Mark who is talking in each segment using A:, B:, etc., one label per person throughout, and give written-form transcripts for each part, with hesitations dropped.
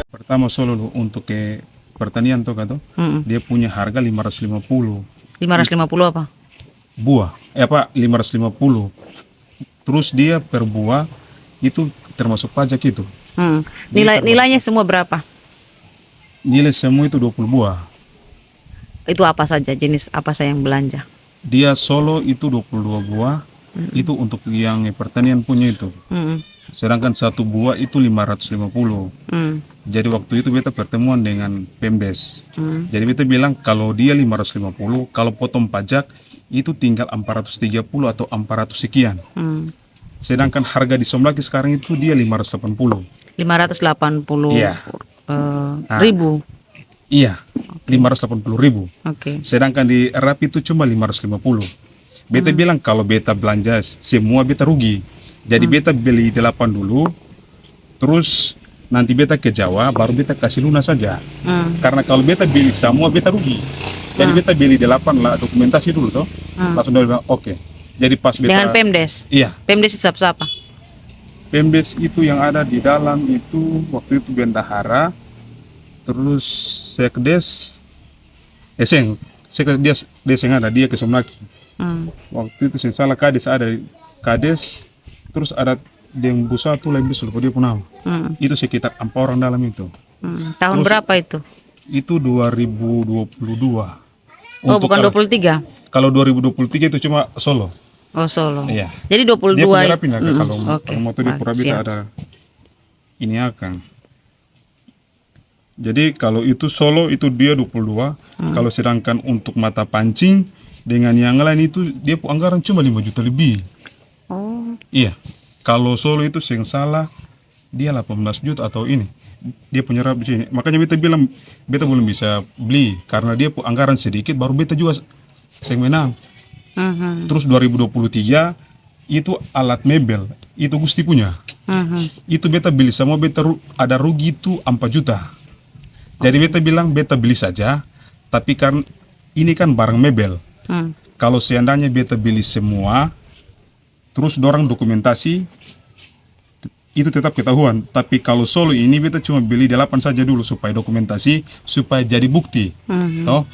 A: Pertama Solo untuk ke pertanian tuh kan, dia punya harga 550
B: 550 apa?
A: buah. 550. Terus dia per buah itu termasuk pajak itu.
B: Nilainya semua berapa?
A: Nilai semua itu 20 buah.
B: Itu apa saja, jenis apa saya yang belanja?
A: Dia Solo itu 22 buah. Itu untuk yang pertanian punya itu. Sedangkan satu buah itu 550. Jadi waktu itu beta pertemuan dengan Pemdes. Jadi beta bilang kalau dia 550, kalau potong pajak itu tinggal 430 atau 400 sekian. Sedangkan harga di Somlaki sekarang itu dia 580.
B: 580
A: Iya.
B: ribu.
A: Iya, 580.000.
B: Oke.
A: Sedangkan di Rapi itu cuma 550. Beta bilang kalau beta belanja semua beta rugi. Jadi beta beli 8 dulu, terus nanti beta ke Jawa baru beta kasih lunas saja. Karena kalau beta beli semua beta rugi. Jadi beta beli 8 lah dokumentasi dulu toh. Langsung dia bilang oke. Jadi pas beta
B: Dengan Pemdes.
A: Iya,
B: Pemdes itu siapa?
A: Pemdes itu yang ada di dalam itu waktu itu Bendahara, terus Sekdes, Sekdes yang ada dia ke Somlaki. Waktu itu saya salah Kades ada Kades, terus ada Dembu satu lagi lupa dia punya nama. Itu sekitar 4 orang dalam itu.
B: Tahun
A: Terus,
B: berapa itu?
A: Itu 2022.
B: Oh, bukan 23.
A: Kalau 2023 itu cuma Solo.
B: Oh, Solo.
A: Iya.
B: Jadi 22
A: Dia punya Rapi nggak, Kak? Kalau motor di Purabita
B: siap.
A: ada ini akan. Jadi kalau itu Solo itu dia 22. Kalau sedangkan untuk mata pancing dengan yang lain itu dia anggaran cuma 5 juta lebih.
B: Oh.
A: Iya. Kalau Solo itu yang salah dia 18 juta atau ini. Dia punya Rapi sini. Makanya beta bilang beta belum bisa beli karena dia anggaran sedikit baru beta juga yang menang. Terus 2023 itu alat mebel itu Gusti punya. Itu beta beli semua beta ada rugi itu 4 juta. Jadi beta bilang beta beli saja, tapi kan ini kan barang mebel. Kalau seandainya beta beli semua, terus dorang dokumentasi itu tetap ketahuan. Tapi kalau Solo ini beta cuma beli 8 saja dulu supaya dokumentasi, supaya jadi bukti, toh,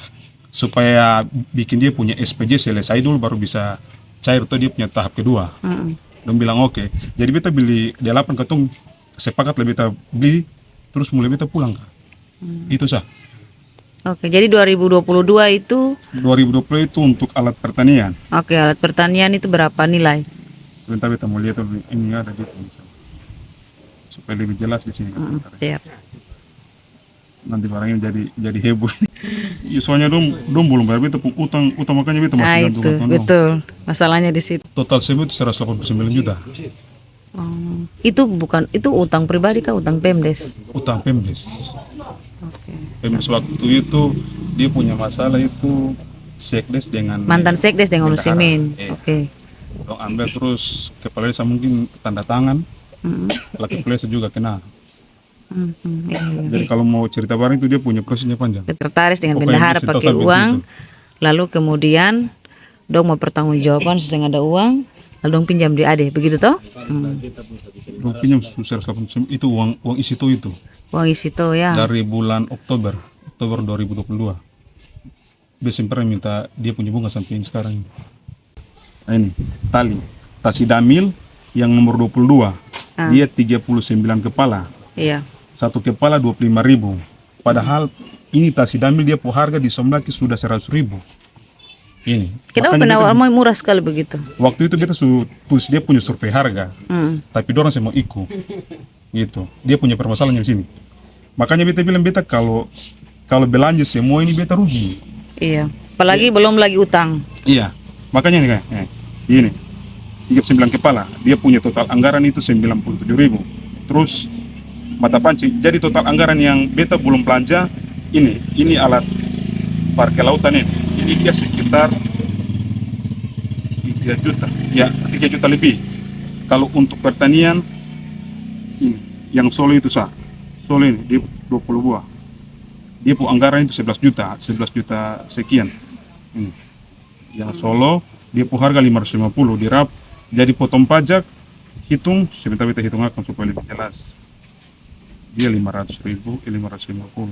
A: supaya bikin dia punya SPJ selesai dulu baru bisa cair tuh dia punya tahap kedua. Dong bilang oke. Jadi beta beli 8 ketong sepakat lah beta beli, terus mulai beta pulang. Itu sah.
B: Oke, jadi 2022 itu
A: 2020 itu untuk alat pertanian.
B: oke, alat pertanian itu berapa nilai?
A: Sebentar beta mau lihat dulu, ini ada di sini. Supaya lebih jelas di sini.
B: Siap.
A: Nanti barangnya jadi heboh. Ya, soalnya dong belum bayar beta utang makanya beta masih gantung
B: Itu
A: utang.
B: betul. Masalahnya di situ.
A: Total semua itu 189 juta.
B: Itu bukan itu utang pribadi kah, utang Pemdes?
A: Utang Pemdes.
B: Oke.
A: Pemdes waktu itu dia punya masalah itu Sekdes dengan
B: Mantan Sekdes dengan
A: Bendahara.
B: Lusimin. Oke.
A: Dong ambil terus kepala desa mungkin tanda tangan. Laki desa juga kena.
B: Iya.
A: Jadi kalau mau cerita bareng itu dia punya prosesnya panjang.
B: Sekretaris dengan
A: Pokoknya
B: bendahara
A: dia tahu
B: pakai
A: sampai
B: uang,
A: situ.
B: lalu kemudian dong mau pertanggungjawaban sesuai ada uang, lalu dong pinjam di ade, begitu toh?
A: Dong pinjam 189 itu uang isi itu
B: Uang isi toh ya.
A: dari bulan Oktober 2022. Dia pernah minta dia punya bunga sampai ini sekarang. Nah, ini Tasidamil yang nomor 22. Dia 39 kepala.
B: Iya.
A: Satu kepala 25.000. Padahal ini Tasidamil dia harga di Somlaki sudah 100.000. Ini.
B: Kenapa
A: Makanya
B: penawar mau murah sekali begitu?
A: waktu itu beta tulis dia punya survei harga. Tapi dorang saya mau ikut. Gitu. Dia punya permasalahan di sini. Makanya beta bilang beta kalau belanja semua ini beta rugi.
B: Iya. Apalagi belum lagi utang.
A: Iya. Makanya nih kayak ini 39 kepala. Dia punya total anggaran itu 97.000. Terus mata pancing. Jadi total anggaran yang beta belum belanja ini alat parkir lautan ini. Ini dia sekitar 3 juta. Ya, 3 juta lebih. Kalau untuk pertanian ini yang Solo itu sah. Solo ini dia 20 buah. Dia anggaran itu 11 juta sekian. Yang Solo dia harga 550 dirap, jadi potong pajak hitung, sebentar kita hitung akan supaya lebih jelas. Dia 500.000, 550.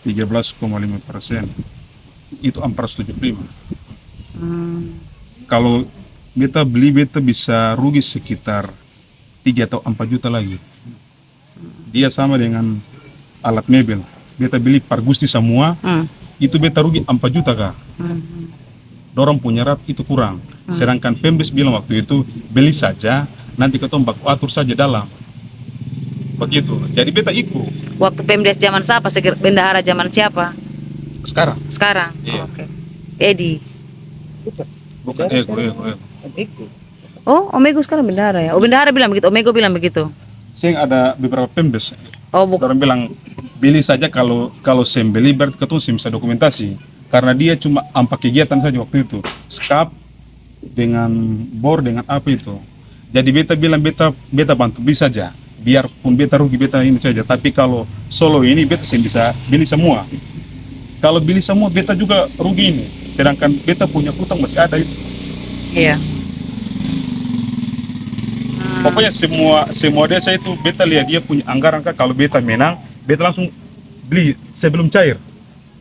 A: 13,5%. Itu 475. Kalau beta beli, beta bisa rugi sekitar 3 atau 4 juta lagi. Dia sama dengan alat mebel. Beta beli par gusti semua, itu beta rugi 4 juta kak. Dorang punya rap itu kurang. Sedangkan Pemdes bilang waktu itu, beli saja, nanti ketemu baku atur saja dalam. Begitu. Jadi beta ikut.
B: Waktu Pemdes zaman siapa? Bendahara zaman siapa?
A: Sekarang.
B: Sekarang?
A: Iya.
B: Oke. Edi.
A: Bukan Eko.
B: Oh, Omego sekarang bendahara ya? Oh, bendahara bilang begitu, Omego bilang begitu.
A: Saya ada beberapa Pemdes.
B: Oh, bukan.
A: Orang bilang, beli saja kalau sem beli berarti ketemu sem bisa dokumentasi. Karena dia cuma ampak kegiatan saja waktu itu. Skap dengan bor dengan apa itu. Jadi beta bilang beta bantu beli saja. Biarpun beta rugi beta ini saja. Tapi kalau solo ini beta sem bisa beli semua. Kalau beli semua beta juga rugi ini. Sedangkan beta punya utang masih ada itu.
B: Iya.
A: Pokoknya semua desa itu beta lihat dia punya anggaran kak. Kalau beta menang, beta langsung beli sebelum cair.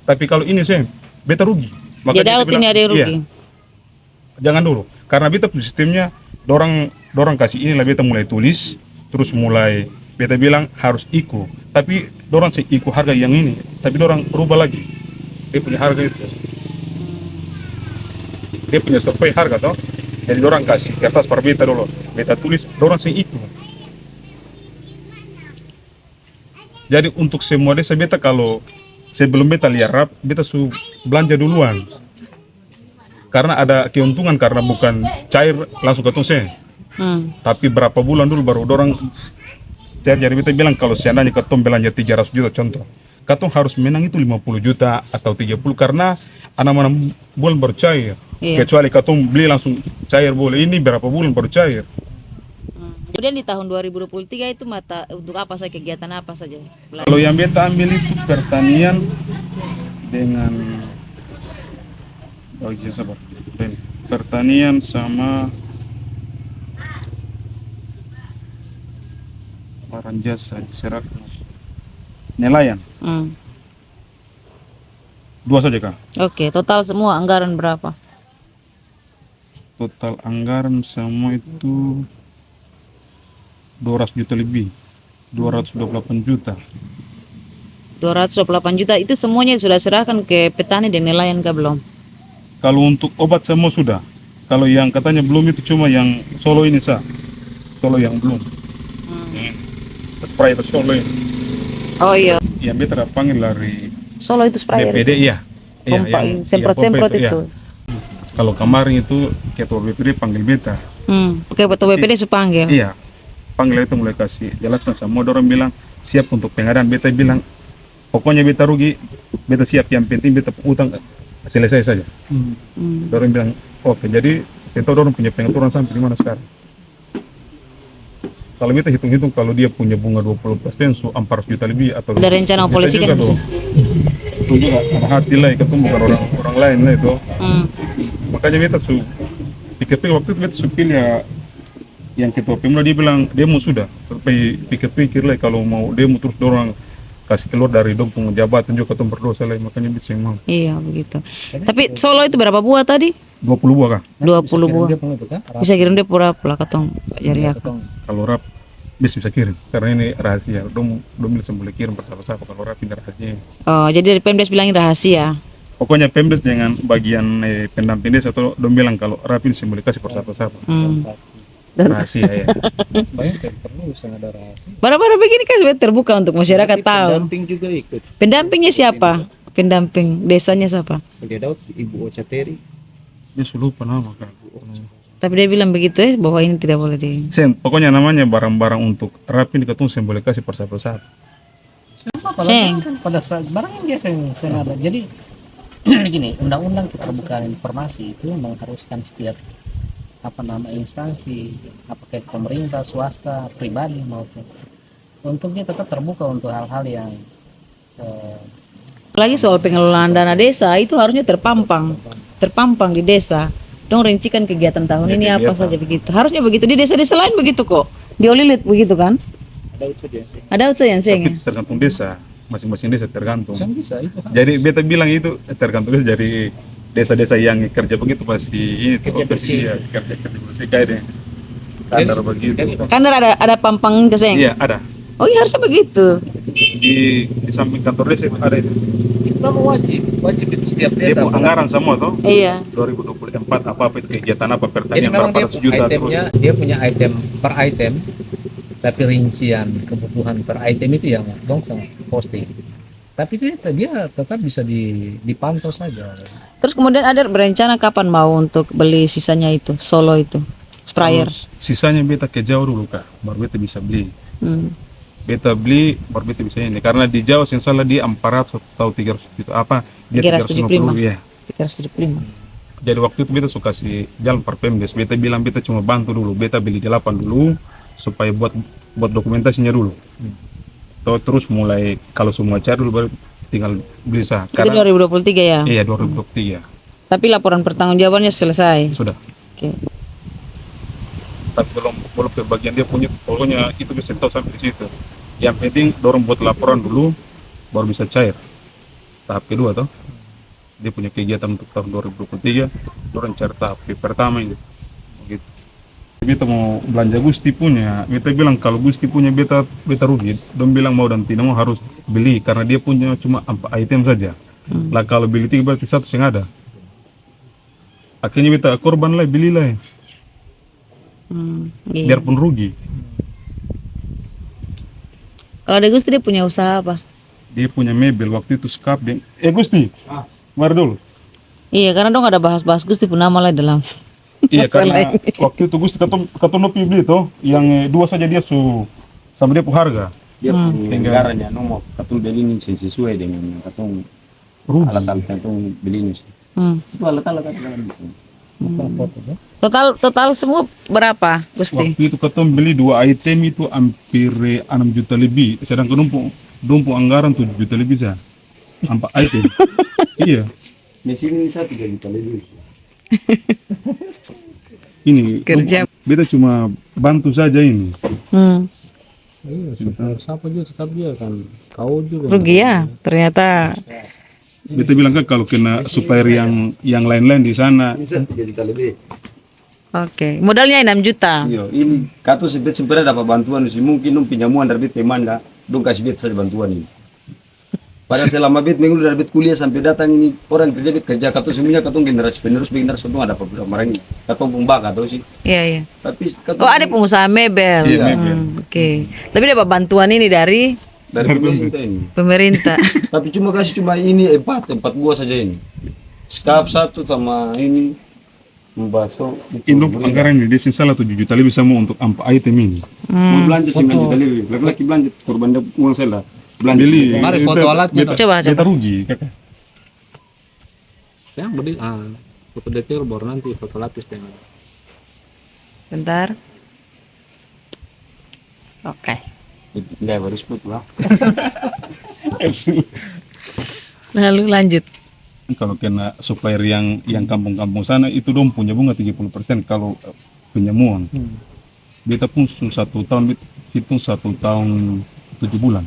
A: Tapi kalau ini beta rugi.
B: Jadi
A: beta
B: ini ada yang rugi.
A: iya, jangan dulu. Karena beta punya sistemnya, dorang kasih inilah beta mulai tulis, terus mulai beta bilang harus IKO. Tapi dorang IKO harga yang ini, tapi dorang rubah lagi. Dia punya harga itu. Dia punya survei harga toh. Jadi dorang kasih kertas per beta dulu. Beta tulis, dorang IKO. Jadi untuk semua desa beta kalau sebelum beta lihat rap, beta belanja duluan. Karena ada keuntungan karena bukan cair langsung ketemu saya. Tapi berapa bulan dulu baru dorang cair. Jadi beta bilang kalau seandainya ketemu belanja 300 juta contoh, ketemu harus menang itu 50 juta atau 30 karena 6 bulan baru cair.
B: Iya.
A: Kecuali ketemu beli langsung cair boleh. Ini berapa bulan baru cair.
B: Kemudian di tahun 2023 itu untuk apa saja, kegiatan apa saja?
A: Kalau yang beta ambil itu pertanian dengan pertanian sama barang jasa serak nelayan. Dua saja kak.
B: Oke, total semua anggaran berapa?
A: Total anggaran semua itu 200 juta lebih. 228 juta.
B: 228 juta itu semuanya sudah serahkan ke petani dan nelayan kah belum?
A: Kalau untuk obat semua sudah. Kalau yang katanya belum itu cuma yang solo ini sah. Solo yang belum. Spray solo ini.
B: Oh iya.
A: Yang beta panggil dari
B: Solo itu sprayer.
A: BPD iya.
B: Pompa
A: yang
B: semprot-semprot
A: iya.
B: itu.
A: Kalau kemarin itu ketua BPD panggil beta.
B: Oke, ketua BPD panggil.
A: Iya. Panggil itu mulai kasih jelaskan semua. Orang bilang siap untuk pengadaan. Beta bilang pokoknya beta rugi, beta siap. Yang penting beta utang selesai saja. Orang bilang oke. Jadi saya tahu orang punya pengaturan sampai di mana sekarang. Kalau kita hitung-hitung kalau dia punya bunga 20%, 400 juta lebih atau
B: ada rencana polisi kan bisa.
A: Itu juga ada hati lah, ketemu bukan orang lain lah itu. Makanya beta pikir-pikir waktu itu beta pilih ya yang ketua Pemda, dia bilang demo sudah. Tapi pikir-pikir lah kalau mau demo terus dorang kasih keluar dari dong jabatan juga ketemu berdosa lah, makanya beta yang mau.
B: Iya begitu. Tapi Solo itu berapa buah tadi?
A: 20 buah kah?
B: 20 buah. Bisa kirim dia pura lah ketong jari aku.
A: Kalau rap bisa kirim karena ini rahasia. Dong bisa boleh kirim bersama-sama kalau rap ini rahasia.
B: Oh, jadi dari Pemdes bilangin rahasia.
A: Pokoknya Pemdes dengan bagian pendamping desa atau dong bilang kalau rap ini boleh kasih bersama-sama. Rahasia ya.
C: Banyak perlu ada rahasia.
B: Bara-bara begini kan sudah terbuka untuk masyarakat tahu.
C: Pendamping juga ikut.
B: Pendampingnya siapa? Pendamping desanya siapa?
C: Beliau Daud, Ibu Ocha Teri.
A: Dia sudah lupa nama kan.
B: Tapi dia bilang begitu bahwa ini tidak boleh di.
A: Pokoknya namanya barang-barang untuk rapi ketemu saya boleh kasih persatu-persatu.
B: Ceng.
C: Kan pada saat barang yang biasa yang ada. Jadi begini, undang-undang keterbukaan informasi itu mengharuskan setiap instansi, apakah pemerintah, swasta, pribadi maupun untuk dia tetap terbuka untuk hal-hal yang
B: Apalagi soal pengelolaan dana desa itu harusnya terpampang di desa. dong rincikan kegiatan tahun
A: Ya,
B: ini apa
A: kegiatan.
B: saja begitu. Harusnya begitu di desa-desa lain begitu kok. Di Olilit begitu kan?
C: Ada itu dia.
B: Ada usaha yang
A: Tapi
B: ya.
A: tergantung desa, masing-masing desa tergantung.
C: Bisa itu.
A: Jadi beta bilang itu tergantung desa, dari desa-desa yang kerja begitu pasti ini kerja bersih, ya, kerja bersih kayak deh. Standar begitu.
B: Kan ada pampang keseng.
A: Iya ada.
B: Oh iya harusnya begitu.
A: Di samping kantor desa itu ada itu.
C: Itu wajib itu setiap
A: Dia
C: desa.
A: mau anggaran semua toh.
B: Iya.
A: 2024 apa itu kegiatan apa
C: Jadi
A: pertanian
C: memang
A: berapa
C: dia
A: ratus juta terus.
C: itemnya, dia punya item per item, tapi rincian kebutuhan per item itu yang dong posting. Tapi dia tetap bisa dipantau saja.
B: Terus kemudian ada berencana kapan mau untuk beli sisanya itu, solo itu, sprayer.
A: Terus sisanya beta ke jauh dulu kak, baru beta bisa beli.
B: Hmm.
A: Beta beli baru beta bisa ini, karena di jauh yang salah dia 400 atau 300 juta apa dia
B: 375.
A: 350 ya.
B: 375.
A: Jadi waktu itu beta suka kasih jalan per Pemdes, beta bilang beta cuma bantu dulu, beta beli 8 dulu supaya buat dokumentasinya dulu. Terus mulai kalau semua cari dulu baru tinggal beli sah.
B: Itu 2023 ya.
A: Iya 2023
B: Tapi laporan pertanggungjawabannya selesai.
A: sudah.
B: Oke.
A: Tapi belum ke bagian dia punya, pokoknya itu bisa tahu sampai di situ. Yang penting dorong buat laporan dulu baru bisa cair. Tahap kedua toh dia punya kegiatan untuk tahun 2023 dorong cair tahap pertama ini gitu. Beta mau belanja Gusti punya, beta bilang kalau Gusti punya beta rugi. Dong bilang mau dan tidak mau harus beli karena dia punya cuma 4 item saja. Lah kalau beli 3 berarti 1 yang ada. Akhirnya beta korban lah, belilah
B: Iya.
A: biarpun rugi.
B: Kalau ada Gusti dia punya usaha apa?
A: Dia punya mebel waktu itu skap dan Gusti mari dulu.
B: Iya, karena dong ada bahas-bahas Gusti pun nama lah dalam.
A: Iya
B: masalah
A: karena waktu itu Gusti katong nopi beli toh yang 2 saja dia sama dia harga
D: Dia punya anggarannya nomor katong beli ini sesuai dengan katong
A: rugi.
D: alat-alat katong beli ini.
B: Hmm.
D: Itu alat-alat itu.
B: Total semua berapa, Gusti?
A: Waktu itu katong beli 2 item itu hampir 6 juta lebih, sedangkan dompu anggaran 7 juta lebih sah. 4 item. Iya.
D: Mesin ini 1 juta lebih.
A: Ini
B: Kerja.
A: beta cuma bantu saja ini.
B: Hmm.
C: Iya, siapa juga tetap dia kan. Kau juga.
B: Rugi ya, ternyata.
A: Beta bilang kan kalau kena supplier yang lain-lain di sana.
D: Ini 1 juta lebih.
B: Oke, modalnya 6 juta.
D: Iya, ini kato sebenarnya dapat bantuan sih. Mungkin dong pinjamuan dari bet pemanda, dong kasih bet saja bantuan ini. Padahal selama bet minggu dari bet kuliah sampai datang ini orang kerja bet kerja kato semuanya katong generasi penerus katong ada apa kemarin ini. Katong pembak atau sih.
B: Iya, iya.
D: Tapi katong
B: Oh, ada pengusaha mebel.
A: Iya, mebel.
B: Oke. Tapi dapat bantuan ini dari
D: dari pemerintah ini.
B: pemerintah.
D: Tapi cuma ini empat buah saja ini. Skap 1 sama ini bakso.
A: Induk anggaran ini dia salah 7 juta lebih sama untuk 4 item ini.
D: Mau belanja 9 juta lebih. Laki-laki belanja korban uang saya lah. Belanja
A: Beli.
C: Mari foto alatnya dong.
B: Coba,
A: Beta
B: coba.
A: rugi. Kakak.
C: Saya beli foto detail baru nanti foto lapis dengan.
B: Bentar. Oke.
D: Enggak harus put lah.
B: Lalu lanjut.
A: Kalau kena supplier yang kampung-kampung sana itu dong punya bunga 30% kalau penyamuan. Beta pun 1 tahun hitung 1 tahun 7 bulan.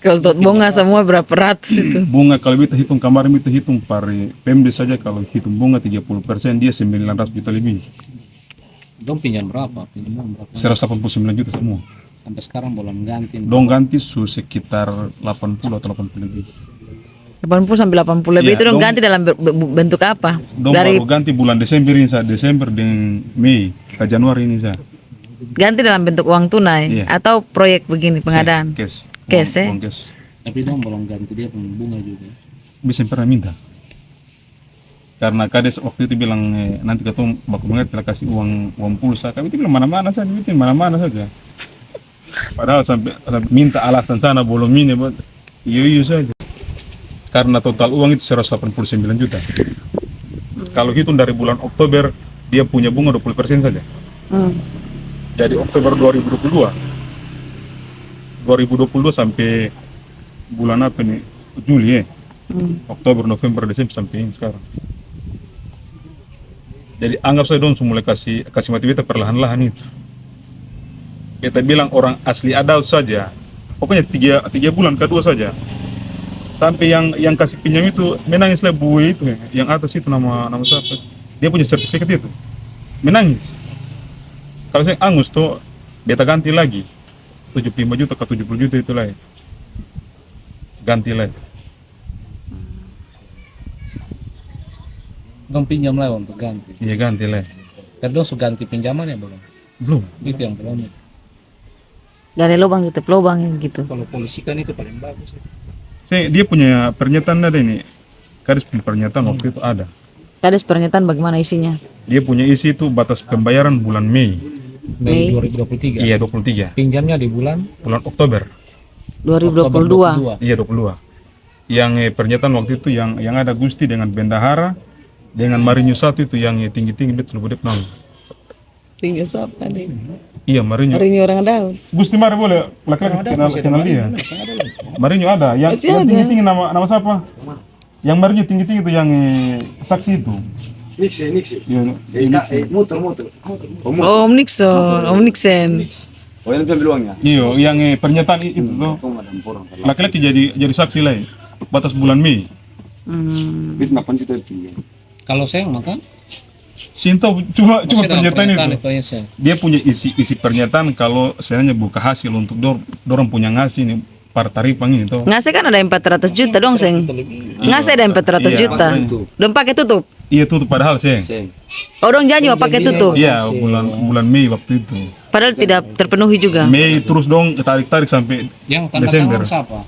B: Kalau tot bunga semua berapa ratus itu?
A: Bunga kalau beta hitung kemarin beta hitung par Pemdes saja kalau hitung bunga 30% dia 900 juta lebih.
C: Dong pinjam berapa? Pinjam berapa?
A: 189 juta semua.
C: Sampai sekarang belum ganti.
A: Dong ganti sekitar 80 atau 80 lebih.
B: 80 sampai 80 lebih
A: Iya,
B: itu dong
A: dong-
B: ganti dalam bentuk apa?
A: Dong
B: Dari
A: baru ganti bulan Desember ini sa, Desember dan Mei ke Januari ini sa.
B: ganti dalam bentuk uang tunai
A: Iya.
B: atau proyek begini pengadaan.
A: Cash.
B: Cash,
A: Uang cash.
C: Tapi dong belum ganti dia bunga juga.
A: Bisa pernah minta. Karena kades waktu itu bilang nanti ketemu baku banget kita kasih uang pulsa. Kami itu bilang mana-mana saja, bikin mana-mana saja. Padahal sampai minta alasan sana belum ini, buat iyo saja. Karena total uang itu 189 juta. Kalau hitung dari bulan Oktober dia punya bunga 20% saja. Jadi Oktober 2022 sampai bulan apa nih? Juli ya. Oktober, November, Desember sampai ini sekarang. Jadi anggap saja dong mulai kasih mati beta perlahan-lahan itu. Beta bilang orang asli Adaud saja, pokoknya tiga bulan kedua saja. Sampai yang kasih pinjam itu menangis lah Bu itu, yang atas itu nama siapa? Dia punya sertifikat itu, menangis. Kalau saya angus tuh, beta ganti lagi 75 juta ke 70 juta itu lah, ganti lagi.
C: Dong pinjam lah untuk ganti.
A: Iya ganti lah.
C: Tapi dong sudah ganti pinjaman ya belum?
A: Belum.
C: Itu yang belum.
B: Gali lubang gitu, lubang gitu.
C: Kalau polisi kan itu paling bagus.
A: Dia punya pernyataan ada ini, kades pernyataan waktu itu ada.
B: Kades pernyataan bagaimana isinya?
A: Dia punya isi itu batas pembayaran bulan Mei.
C: Mei 2023.
A: Iya 23.
C: Pinjamnya di bulan
A: Oktober.
B: 2022.
A: Iya 22. Yang pernyataan waktu itu yang ada Gusti dengan Bendahara dengan Marinho satu itu yang tinggi-tinggi betul betul nang.
B: Rinyo siapa nih?
A: Iya Marinho.
B: Rinyo orang Daud.
A: Gusti mari boleh laki-laki kenal dia. Marinho ada. Yang
B: Masih ada.
A: tinggi-tinggi nama siapa? Yang Marinho tinggi-tinggi itu yang saksi itu.
D: Nixie.
A: Iya.
D: Motor.
B: Om Nixon.
D: Oh ini ambil uangnya.
A: Iya, yang pernyataan itu tuh. Laki-laki jadi saksi lah batas bulan Mei.
D: Bit makan situ itu.
C: kalau saya makan
A: Sinta cuma pernyataan itu.
C: Saya.
A: Dia punya isi pernyataan kalau seandainya buka hasil untuk dorong punya ngasih nih partaripang ini tuh.
B: Ngasih kan ada 400 juta dong, Seng. Ngasih ada 400
A: Iya,
B: juta. Dong pakai tutup.
A: Iya tutup padahal sih.
B: Oh, dong janji mau pakai tutup.
A: Iya bulan Mei waktu itu.
B: Padahal tidak terpenuhi juga.
A: Mei terus dong tarik sampai
C: Yang tanda
A: Desember.
C: tangan siapa?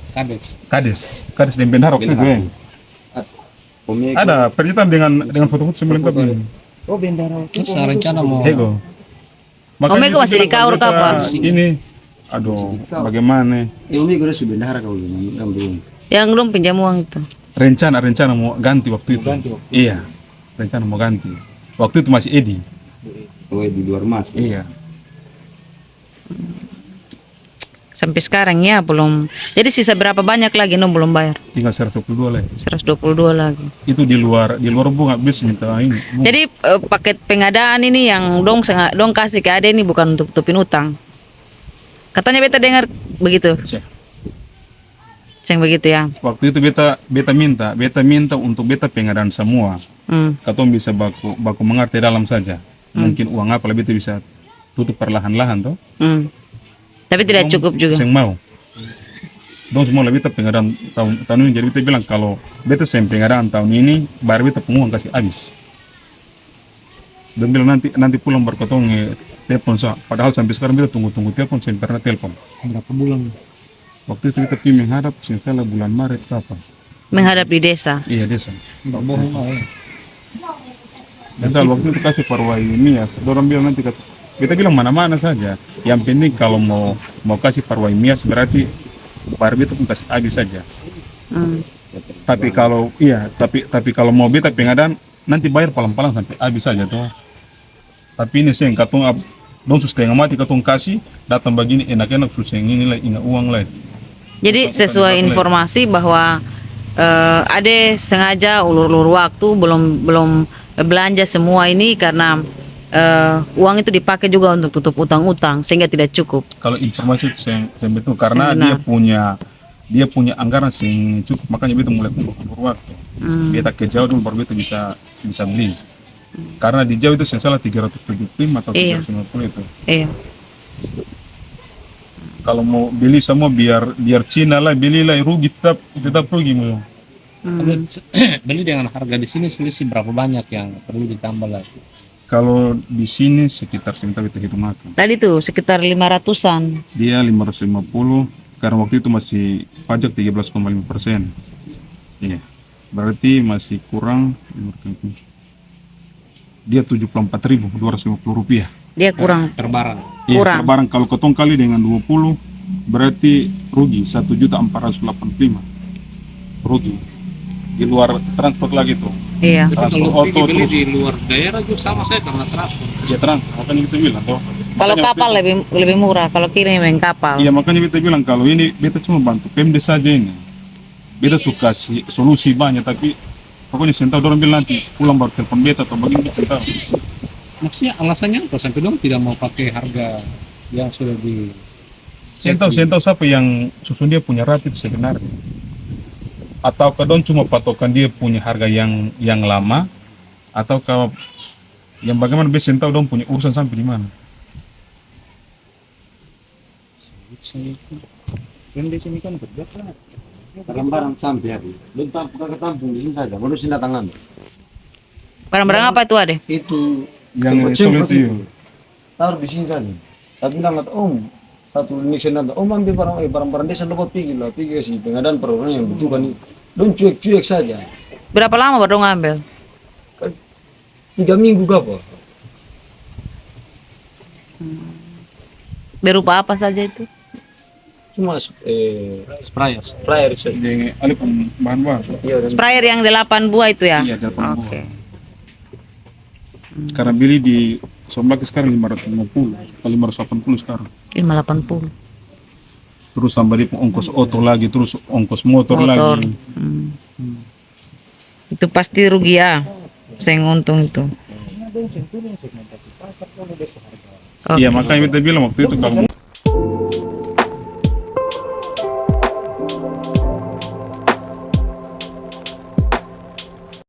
A: Kades dan Bendahara waktu itu. Ada pernyataan dengan foto-foto sembilan kali.
C: Terus rencana mau
A: Ego.
B: Ego masih di kaur
A: kita
B: apa?
A: Ini, aduh, bagaimana?
D: Umi gue sudah bendahara kau belum.
B: Yang dong pinjam uang itu.
A: Rencana mau ganti waktu itu. Iya, rencana mau ganti. Waktu itu masih Edi.
D: Oh di luar mas.
A: Iya.
B: Sampai sekarang ya belum. Jadi sisa berapa banyak lagi dong belum bayar?
A: Tinggal 122 lagi.
B: 122 lagi.
A: Itu di luar bunga habis minta ini. Bu.
B: Jadi paket pengadaan ini yang dong kasih ke Ade ini bukan untuk tutupin utang. Katanya beta dengar begitu. Seng begitu ya.
A: Waktu itu beta minta untuk beta pengadaan semua. Katong bisa baku mengerti dalam saja. Mungkin uang apa lebih beta bisa tutup perlahan-lahan toh.
B: Tapi tidak cukup juga.
A: Yang mau. Dong semua lebih pengadaan tahun ini. Jadi beta bilang kalau beta pengadaan tahun ini baru beta penguang kasih habis. Dan bilang nanti pulang berkotong telepon sah. Padahal sampai sekarang beta tunggu telepon sampai pernah telepon.
C: berapa bulan?
A: Waktu itu kita pergi menghadap salah bulan Maret kapan?
B: Menghadap di desa.
A: Iya desa.
C: Enggak bohong lah ya.
A: Misal waktu itu kasih Parwai Mias, orang bilang nanti kasih. Kita bilang mana-mana saja. Yang penting kalau mau kasih Parwai Mias berarti baru itu pun kasih habis saja. Tapi kalau tapi kalau mau beta pengadaan nanti bayar palang-palang sampai habis saja tuh. Tapi ini sih katong dong setengah mati katong kasih datang begini enak-enak susah ini lah ingat uang lah.
B: Jadi sesuai informasi bahwa Ade sengaja ulur-ulur waktu belum belanja semua ini karena uang itu dipakai juga untuk tutup utang-utang sehingga tidak cukup.
A: Kalau informasi itu saya betul karena dia punya anggaran yang cukup makanya beta mulai ulur waktu. Beta ke jauh dulu baru beta bisa beli. Karena di jauh itu saya salah 375 atau 350 itu.
B: Iya.
A: Kalau mau beli semua biar Cina lah belilah rugi tetap rugi mau.
C: Beli dengan harga di sini selisih berapa banyak yang perlu ditambah lagi?
A: Kalau di sini sekitar sebentar kita hitung makan.
B: Tadi tuh sekitar 500-an.
A: Dia 550 karena waktu itu masih pajak 13,5%. Iya. Berarti masih kurang dia 74.250 rupiah.
B: Dia kurang.
C: Per barang.
A: Iya,
B: Kurang.
A: per barang kalau kotong kali dengan 20 berarti rugi 1.485 rugi di luar transport lagi tuh.
B: Iya.
C: Tapi
A: Transport
C: kalau
A: auto
C: beli
A: terus.
C: di luar daerah juga sama saya karena transport.
A: Ya transport makanya kita bilang tuh.
B: Kalau
A: Makanya
B: kapal lebih murah. Kalau kirim kapal.
A: Iya makanya kita bilang kalau ini beta cuma bantu Pemda saja ini. Beta suka solusi banyak tapi pokoknya saya tahu orang bilang nanti pulang baru telepon beta atau begini saya tahu.
C: maksudnya alasannya apa sampai dong tidak mau pakai harga yang sudah di
A: Saya tahu siapa yang susun dia punya rapid sebenarnya. Atau kadang cuma patokan dia punya harga yang lama, atau kalau yang bagaimana biasa tahu dong punya urusan sampai di mana. Kan di sini kan kerja kan.
D: Barang-barang sampai hari. Belum ke tampung di sini saja. Baru sini tangan.
B: Barang-barang apa itu Ade?
D: Itu
A: Yang
D: semprot
A: sulit itu.
D: taruh di sini saja. Tapi bilang kata Om, satu Nixon nanti, Om ambil barang-barang desa lupa pergi ke si pengadaan per orang yang butuhkan ini. Don cuek-cuek saja.
B: Berapa lama baru ngambil?
D: Kan 3 minggu apa?
B: Berupa apa saja itu?
D: Cuma
C: sprayer.
D: sprayer saja.
A: Jadi alih bahan baru.
D: Iya, dan
B: Sprayer yang 8 buah itu ya?
A: Iya, 8 buah.
B: Oke.
A: Karena beli di Somlaki sekarang 550 atau 580 sekarang.
B: 580
A: Terus tambah dia ongkos oto lagi, terus ongkos motor
B: motor.
A: lagi.
B: Itu pasti rugi ya. Seng untung itu.
A: Iya, makanya kita bilang waktu itu kalau